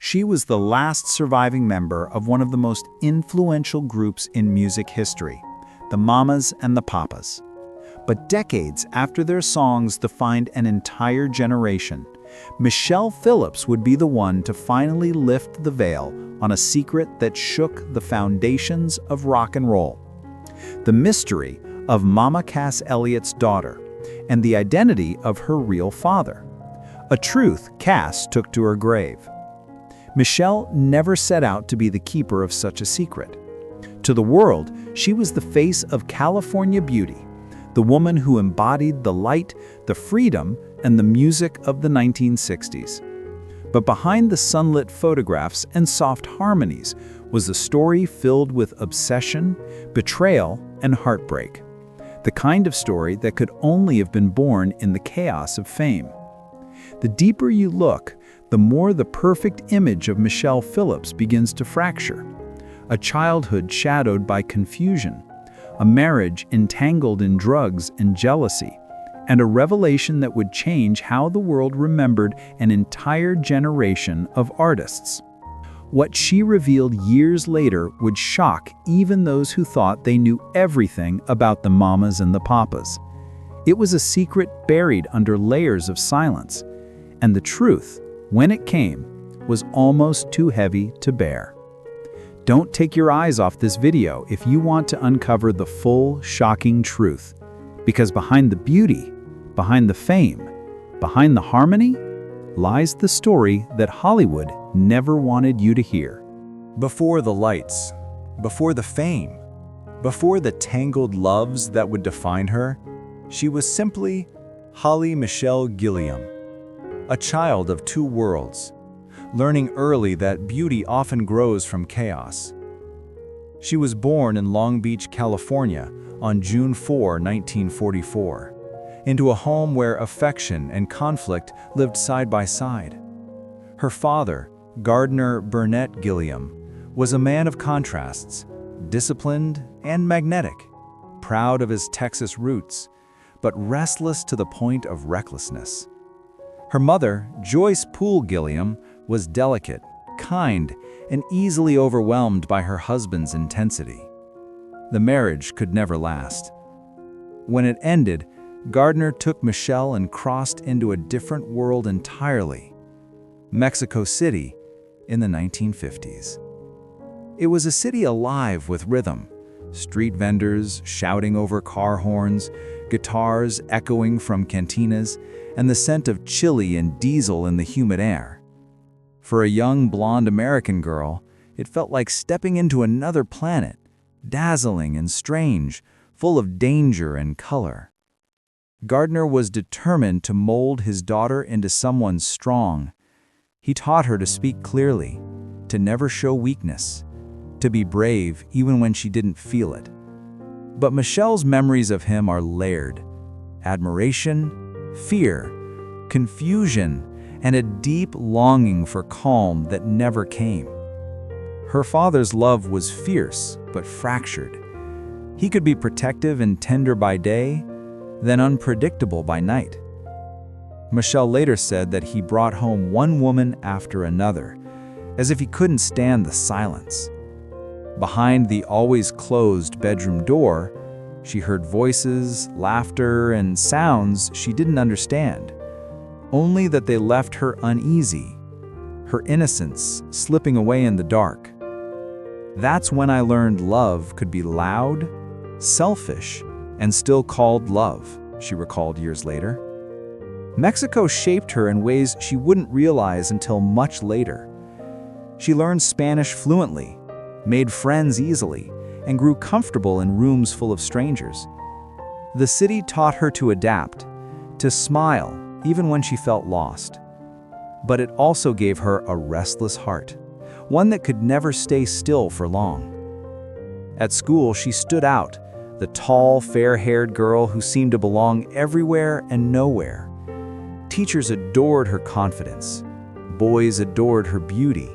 She was the last surviving member of one of the most influential groups in music history, the Mamas and the Papas. But decades after their songs defined an entire generation, Michelle Phillips would be the one to finally lift the veil on a secret that shook the foundations of rock and roll. The mystery of Mama Cass Elliot's daughter and the identity of her real father. A truth Cass took to her grave. Michelle never set out to be the keeper of such a secret. To the world, she was the face of California beauty, the woman who embodied the light, the freedom, and the music of the 1960s. But behind the sunlit photographs and soft harmonies was a story filled with obsession, betrayal, and heartbreak. The kind of story that could only have been born in the chaos of fame. The deeper you look, the more the perfect image of Michelle Phillips begins to fracture. A childhood shadowed by confusion, a marriage entangled in drugs and jealousy, and a revelation that would change how the world remembered an entire generation of artists. What she revealed years later would shock even those who thought they knew everything about the Mamas and the Papas. It was a secret buried under layers of silence, and the truth, when it came, was almost too heavy to bear. Don't take your eyes off this video if you want to uncover the full, shocking truth. Because behind the beauty, behind the fame, behind the harmony, lies the story that Hollywood never wanted you to hear. Before the lights, before the fame, before the tangled loves that would define her, she was simply Holly Michelle Gilliam, a child of two worlds, learning early that beauty often grows from chaos. She was born in Long Beach, California on June 4, 1944, into a home where affection and conflict lived side by side. Her father, Gardner Burnett Gilliam, was a man of contrasts, disciplined and magnetic, proud of his Texas roots, but restless to the point of recklessness. Her mother, Joyce Poole Gilliam, was delicate, kind, and easily overwhelmed by her husband's intensity. The marriage could never last. When it ended, Gardner took Michelle and crossed into a different world entirely, Mexico City in the 1950s. It was a city alive with rhythm, street vendors shouting over car horns, guitars echoing from cantinas, and the scent of chili and diesel in the humid air. For a young blonde American girl, it felt like stepping into another planet, dazzling and strange, full of danger and color. Gardner was determined to mold his daughter into someone strong. He taught her to speak clearly, to never show weakness, to be brave even when she didn't feel it. But Michelle's memories of him are layered. Admiration, fear, confusion, and a deep longing for calm that never came. Her father's love was fierce but fractured. He could be protective and tender by day, then unpredictable by night. Michelle later said that he brought home one woman after another, as if he couldn't stand the silence. Behind the always closed bedroom door, she heard voices, laughter, and sounds she didn't understand, only that they left her uneasy, her innocence slipping away in the dark. That's when I learned love could be loud, selfish, and still called love, she recalled years later. Mexico shaped her in ways she wouldn't realize until much later. She learned Spanish fluently, made friends easily, and grew comfortable in rooms full of strangers. The city taught her to adapt, to smile even when she felt lost. But it also gave her a restless heart, one that could never stay still for long. At school, she stood out, the tall, fair-haired girl who seemed to belong everywhere and nowhere. Teachers adored her confidence. Boys adored her beauty.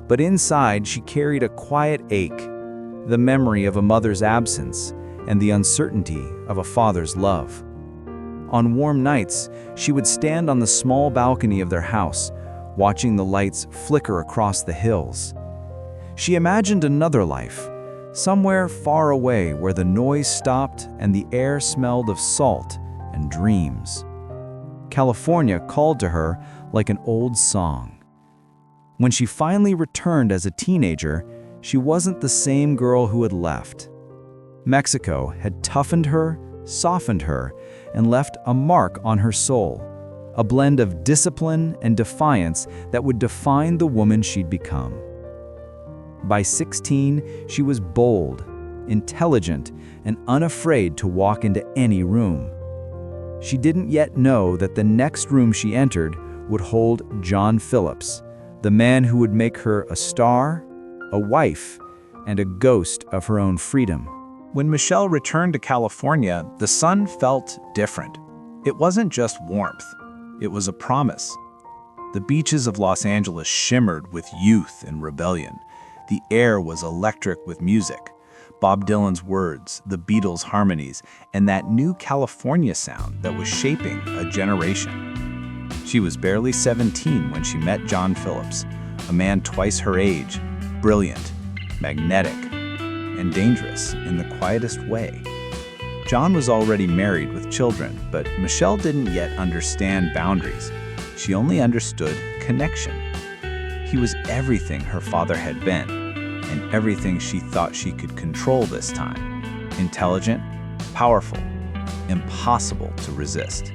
But inside, she carried a quiet ache, the memory of a mother's absence and the uncertainty of a father's love. On warm nights, she would stand on the small balcony of their house, watching the lights flicker across the hills. She imagined another life, somewhere far away where the noise stopped and the air smelled of salt and dreams. California called to her like an old song. When she finally returned as a teenager, she wasn't the same girl who had left. Mexico had toughened her, softened her, and left a mark on her soul, a blend of discipline and defiance that would define the woman she'd become. By 16, she was bold, intelligent, and unafraid to walk into any room. She didn't yet know that the next room she entered would hold John Phillips, the man who would make her a star, a wife, and a ghost of her own freedom. When Michelle returned to California, the sun felt different. It wasn't just warmth, it was a promise. The beaches of Los Angeles shimmered with youth and rebellion. The air was electric with music. Bob Dylan's words, the Beatles' harmonies, and that new California sound that was shaping a generation. She was barely 17 when she met John Phillips, a man twice her age, brilliant, magnetic, and dangerous in the quietest way. John was already married with children, but Michelle didn't yet understand boundaries. She only understood connection. He was everything her father had been, and everything she thought she could control this time. Intelligent, powerful, impossible to resist.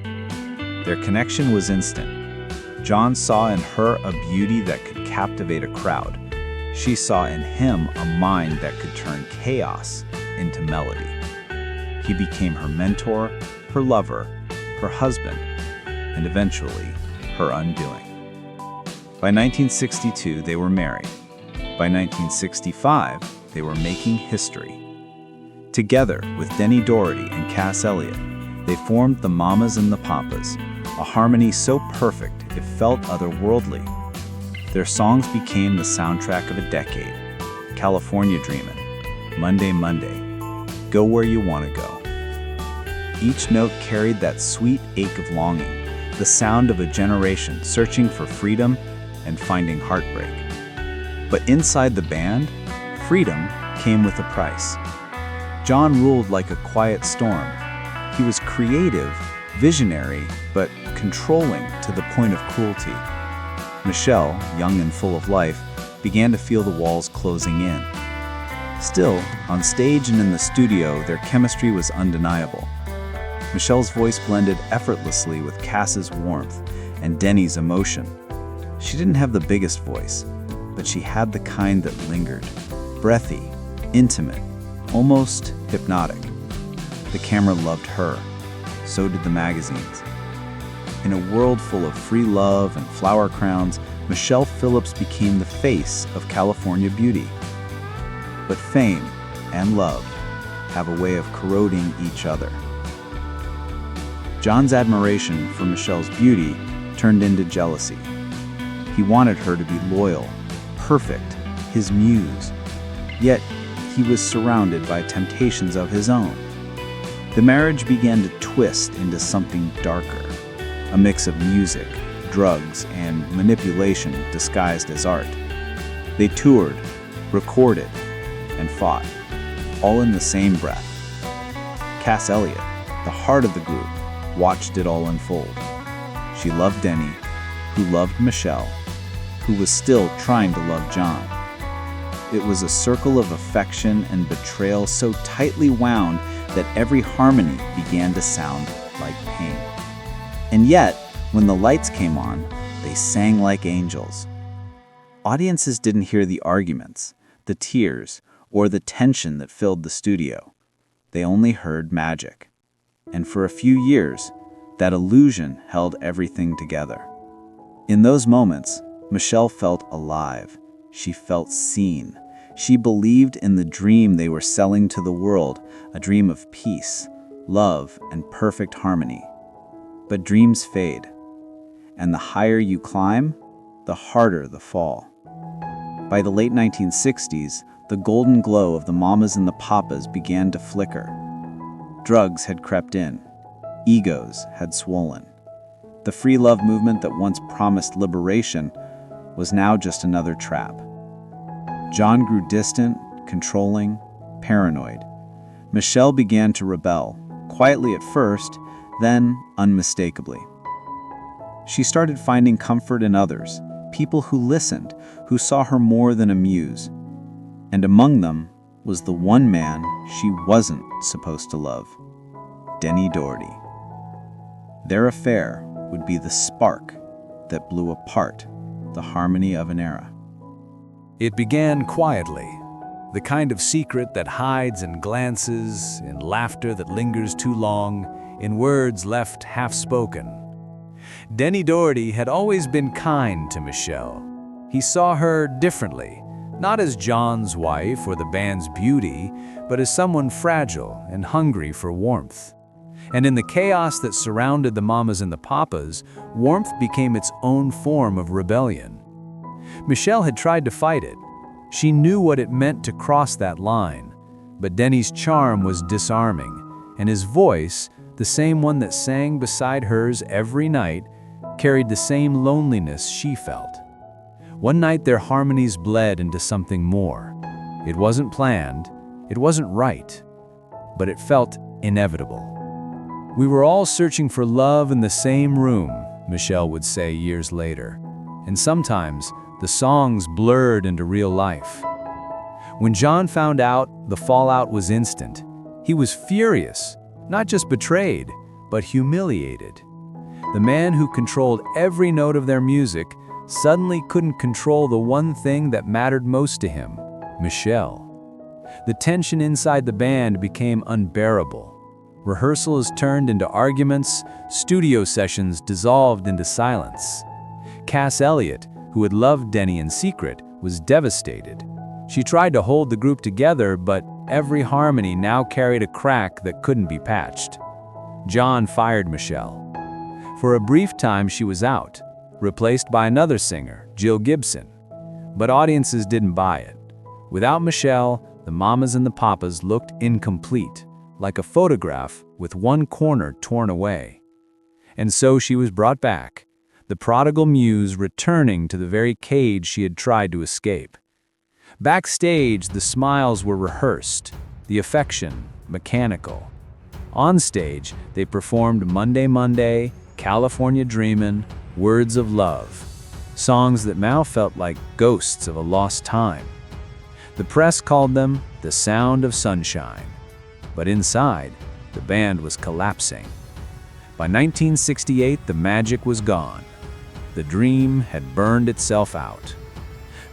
Their connection was instant. John saw in her a beauty that could captivate a crowd. She saw in him a mind that could turn chaos into melody. He became her mentor, her lover, her husband, and eventually her undoing. By 1962, they were married. By 1965, they were making history. Together with Denny Doherty and Cass Elliot, they formed the Mamas and the Papas, a harmony so perfect it felt otherworldly. Their songs became the soundtrack of a decade. California Dreamin', Monday, Monday, Go Where You Wanna Go. Each note carried that sweet ache of longing, the sound of a generation searching for freedom and finding heartbreak. But inside the band, freedom came with a price. John ruled like a quiet storm. He was creative, visionary, but controlling to the point of cruelty. Michelle, young and full of life, began to feel the walls closing in. Still, on stage and in the studio, their chemistry was undeniable. Michelle's voice blended effortlessly with Cass's warmth and Denny's emotion. She didn't have the biggest voice, but she had the kind that lingered, breathy, intimate, almost hypnotic. The camera loved her, so did the magazines. In a world full of free love and flower crowns, Michelle Phillips became the face of California beauty. But fame and love have a way of corroding each other. John's admiration for Michelle's beauty turned into jealousy. He wanted her to be loyal, perfect, his muse. Yet, he was surrounded by temptations of his own. The marriage began to twist into something darker, a mix of music, drugs, and manipulation disguised as art. They toured, recorded, and fought, all in the same breath. Cass Elliot, the heart of the group, watched it all unfold. She loved Denny, who loved Michelle, who was still trying to love John. It was a circle of affection and betrayal so tightly wound that every harmony began to sound like pain. And yet, when the lights came on, they sang like angels. Audiences didn't hear the arguments, the tears, or the tension that filled the studio. They only heard magic. And for a few years, that illusion held everything together. In those moments, Michelle felt alive. She felt seen. She believed in the dream they were selling to the world, a dream of peace, love, and perfect harmony. But dreams fade, and the higher you climb, the harder the fall. By the late 1960s, the golden glow of the Mamas and the Papas began to flicker. Drugs had crept in. Egos had swollen. The free love movement that once promised liberation was now just another trap. John grew distant, controlling, paranoid. Michelle began to rebel, quietly at first, then unmistakably. She started finding comfort in others, people who listened, who saw her more than a muse. And among them was the one man she wasn't supposed to love, Denny Doherty. Their affair would be the spark that blew apart the harmony of an era. It began quietly, the kind of secret that hides in glances, in laughter that lingers too long, in words left half-spoken. Denny Doherty had always been kind to Michelle. He saw her differently, not as John's wife or the band's beauty, but as someone fragile and hungry for warmth. And in the chaos that surrounded the Mamas and the Papas, warmth became its own form of rebellion. Michelle had tried to fight it. She knew what it meant to cross that line, but Denny's charm was disarming, and his voice, the same one that sang beside hers every night, carried the same loneliness she felt. One night their harmonies bled into something more. It wasn't planned, it wasn't right, but it felt inevitable. "We were all searching for love in the same room," Michelle would say years later, and sometimes the songs blurred into real life. When John found out, the fallout was instant. He was furious, not just betrayed, but humiliated. The man who controlled every note of their music suddenly couldn't control the one thing that mattered most to him, Michelle. The tension inside the band became unbearable. Rehearsals turned into arguments, studio sessions dissolved into silence. Cass Elliot, who had loved Denny in secret, was devastated. She tried to hold the group together, but every harmony now carried a crack that couldn't be patched. John fired Michelle. For a brief time she was out, replaced by another singer, Jill Gibson. But audiences didn't buy it. Without Michelle, the Mamas and the Papas looked incomplete, like a photograph with one corner torn away. And so she was brought back, the prodigal muse returning to the very cage she had tried to escape. Backstage, the smiles were rehearsed, the affection mechanical. On stage, they performed Monday, Monday, California Dreamin', Words of Love, songs that now felt like ghosts of a lost time. The press called them the sound of sunshine, but inside, the band was collapsing. By 1968, the magic was gone. The dream had burned itself out.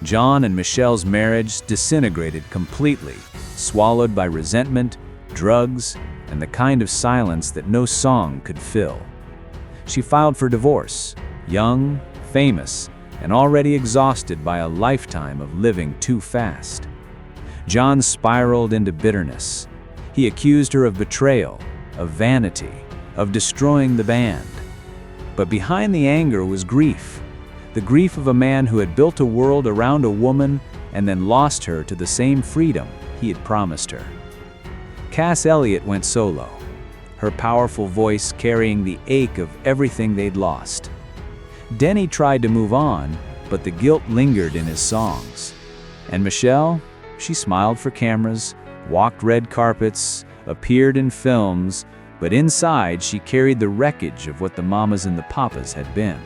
John and Michelle's marriage disintegrated completely, swallowed by resentment, drugs, and the kind of silence that no song could fill. She filed for divorce, young, famous, and already exhausted by a lifetime of living too fast. John spiraled into bitterness. He accused her of betrayal, of vanity, of destroying the band. But behind the anger was grief, the grief of a man who had built a world around a woman and then lost her to the same freedom he had promised her. Cass Elliot went solo, her powerful voice carrying the ache of everything they'd lost. Denny tried to move on, but the guilt lingered in his songs. And Michelle, she smiled for cameras, walked red carpets, appeared in films, but inside she carried the wreckage of what the Mamas and the Papas had been.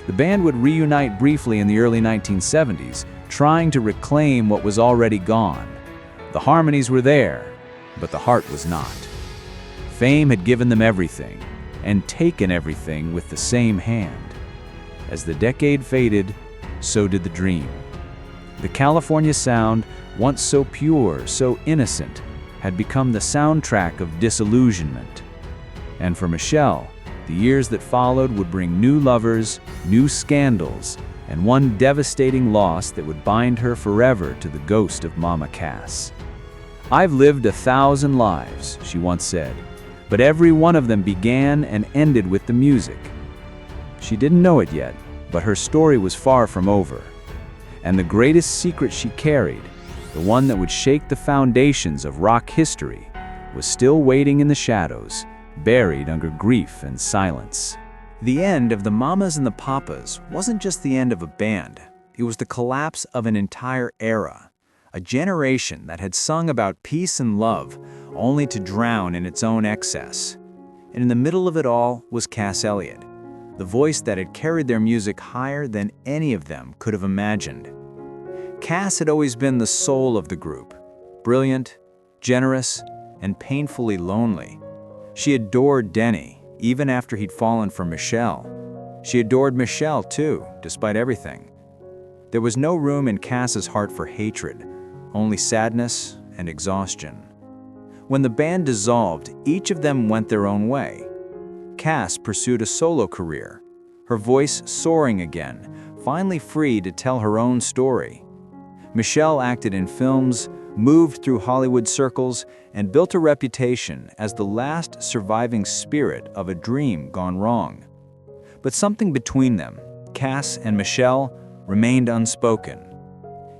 The band would reunite briefly in the early 1970s, trying to reclaim what was already gone. The harmonies were there, but the heart was not. Fame had given them everything, and taken everything with the same hand. As the decade faded, so did the dream. The California sound, once so pure, so innocent, had become the soundtrack of disillusionment. And for Michelle, the years that followed would bring new lovers, new scandals, and one devastating loss that would bind her forever to the ghost of Mama Cass. "I've lived 1,000 lives," she once said, "but every one of them began and ended with the music." She didn't know it yet, but her story was far from over. And the greatest secret she carried, the one that would shake the foundations of rock history, was still waiting in the shadows, buried under grief and silence. The end of the Mamas and the Papas wasn't just the end of a band. It was the collapse of an entire era, a generation that had sung about peace and love, only to drown in its own excess. And in the middle of it all was Cass Elliot, the voice that had carried their music higher than any of them could have imagined. Cass had always been the soul of the group, brilliant, generous, and painfully lonely. She adored Denny, even after he'd fallen for Michelle. She adored Michelle too, despite everything. There was no room in Cass's heart for hatred, only sadness and exhaustion. When the band dissolved, each of them went their own way. Cass pursued a solo career, her voice soaring again, finally free to tell her own story. Michelle acted in films, moved through Hollywood circles, and built a reputation as the last surviving spirit of a dream gone wrong. But something between them, Cass and Michelle, remained unspoken.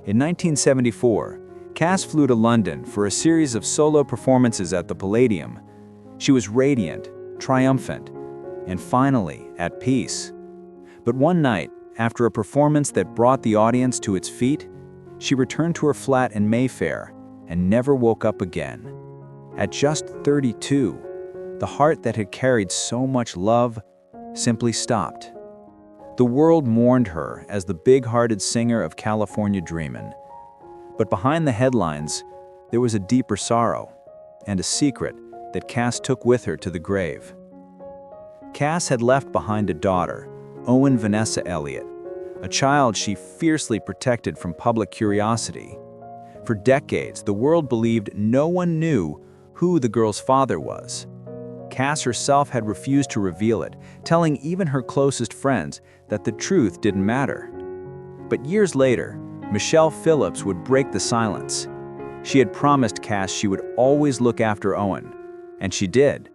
In 1974, Cass flew to London for a series of solo performances at the Palladium. She was radiant, triumphant, and finally at peace. But one night, after a performance that brought the audience to its feet, she returned to her flat in Mayfair and never woke up again. At just 32, the heart that had carried so much love simply stopped. The world mourned her as the big-hearted singer of California Dreamin'. But behind the headlines, there was a deeper sorrow and a secret that Cass took with her to the grave. Cass had left behind a daughter, Owen Vanessa Elliot, a child she fiercely protected from public curiosity. For decades, the world believed no one knew who the girl's father was. Cass herself had refused to reveal it, telling even her closest friends that the truth didn't matter. But years later, Michelle Phillips would break the silence. She had promised Cass she would always look after Owen, and she did.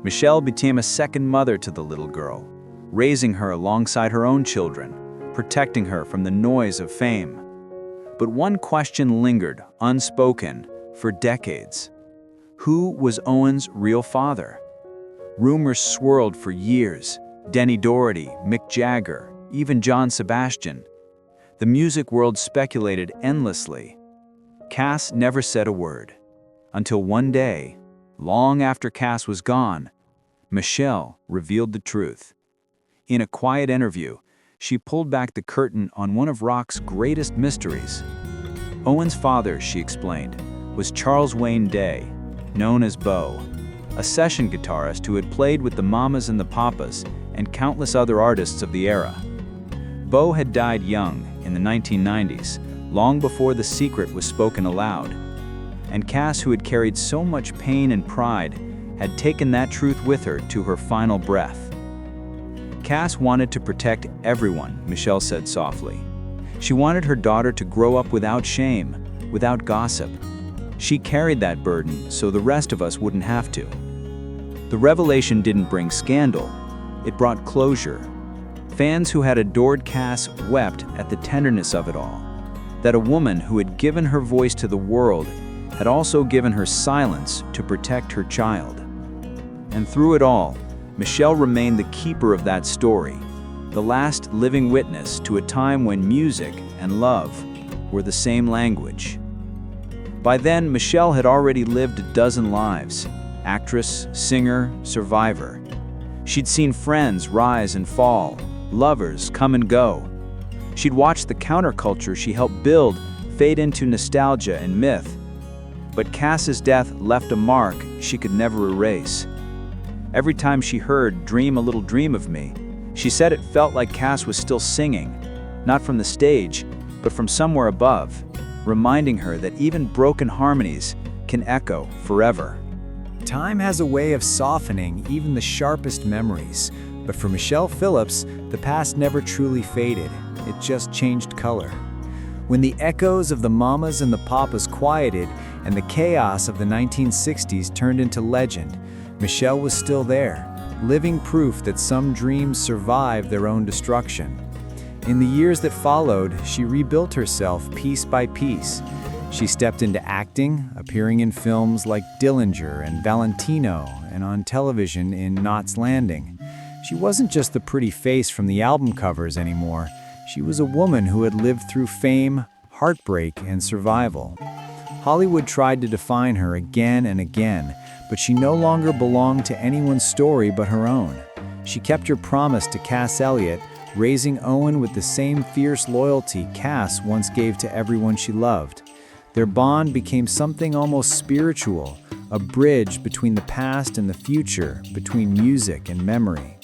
Michelle became a second mother to the little girl, raising her alongside her own children, protecting her from the noise of fame. But one question lingered, unspoken, for decades. Who was Owen's real father? Rumors swirled for years. Denny Doherty, Mick Jagger, even John Sebastian. The music world speculated endlessly. Cass never said a word. Until one day, long after Cass was gone, Michelle revealed the truth. In a quiet interview, she pulled back the curtain on one of rock's greatest mysteries. Owen's father, she explained, was Charles Wayne Day, known as Bo, a session guitarist who had played with the Mamas and the Papas and countless other artists of the era. Bo had died young, in the 1990s, long before the secret was spoken aloud. And Cass, who had carried so much pain and pride, had taken that truth with her to her final breath. Cass wanted to protect everyone, Michelle said softly. She wanted her daughter to grow up without shame, without gossip. She carried that burden so the rest of us wouldn't have to. The revelation didn't bring scandal. It brought closure. Fans who had adored Cass wept at the tenderness of it all. That a woman who had given her voice to the world had also given her silence to protect her child. And through it all, Michelle remained the keeper of that story, the last living witness to a time when music and love were the same language. By then, Michelle had already lived a dozen lives: actress, singer, survivor. She'd seen friends rise and fall, lovers come and go. She'd watched the counterculture she helped build fade into nostalgia and myth. But Cass's death left a mark she could never erase. Every time she heard "Dream a Little Dream of Me," she said it felt like Cass was still singing, not from the stage, but from somewhere above, reminding her that even broken harmonies can echo forever. Time has a way of softening even the sharpest memories, but for Michelle Phillips, the past never truly faded. It just changed color. When the echoes of the Mamas and the Papas quieted and the chaos of the 1960s turned into legend, Michelle was still there, living proof that some dreams survive their own destruction. In the years that followed, she rebuilt herself piece by piece. She stepped into acting, appearing in films like Dillinger and Valentino, and on television in Knots Landing. She wasn't just the pretty face from the album covers anymore. She was a woman who had lived through fame, heartbreak, and survival. Hollywood tried to define her again and again, but she no longer belonged to anyone's story but her own. She kept her promise to Cass Elliot, raising Owen with the same fierce loyalty Cass once gave to everyone she loved. Their bond became something almost spiritual, a bridge between the past and the future, between music and memory.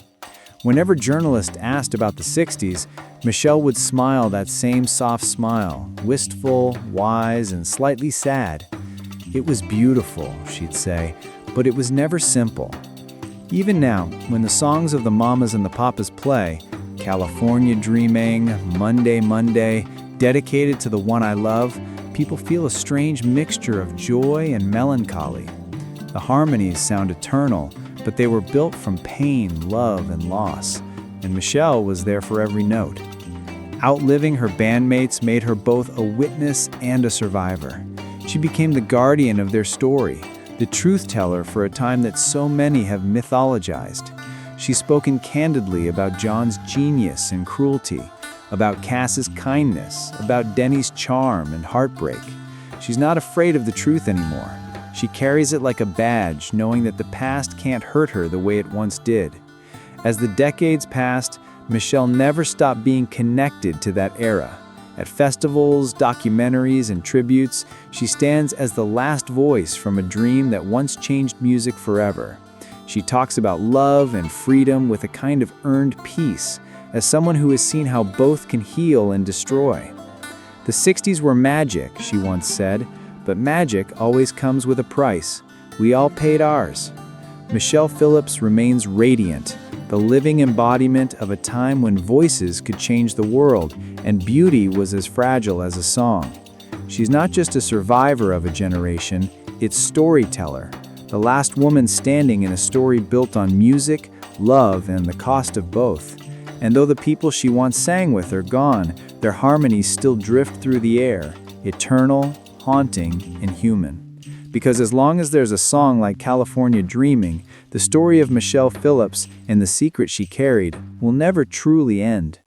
Whenever journalists asked about the 60s, Michelle would smile that same soft smile, wistful, wise, and slightly sad. It was beautiful, she'd say, but it was never simple. Even now, when the songs of the Mamas and the Papas play, California Dreaming, Monday, Monday, dedicated to the one I love, people feel a strange mixture of joy and melancholy. The harmonies sound eternal, but they were built from pain, love, and loss, and Michelle was there for every note. Outliving her bandmates made her both a witness and a survivor. She became the guardian of their story, the truth teller for a time that so many have mythologized. She's spoken candidly about John's genius and cruelty, about Cass's kindness, about Denny's charm and heartbreak. She's not afraid of the truth anymore. She carries it like a badge, knowing that the past can't hurt her the way it once did. As the decades passed, Michelle never stopped being connected to that era. At festivals, documentaries, and tributes, she stands as the last voice from a dream that once changed music forever. She talks about love and freedom with a kind of earned peace, as someone who has seen how both can heal and destroy. The 60s were magic, she once said, but magic always comes with a price. We all paid ours. Michelle Phillips remains radiant, the living embodiment of a time when voices could change the world and beauty was as fragile as a song. She's not just a survivor of a generation, it's storyteller, the last woman standing in a story built on music, love, and the cost of both. And though the people she once sang with are gone, their harmonies still drift through the air, eternal, haunting, and human. Because as long as there's a song like California Dreaming, the story of Michelle Phillips and the secret she carried will never truly end.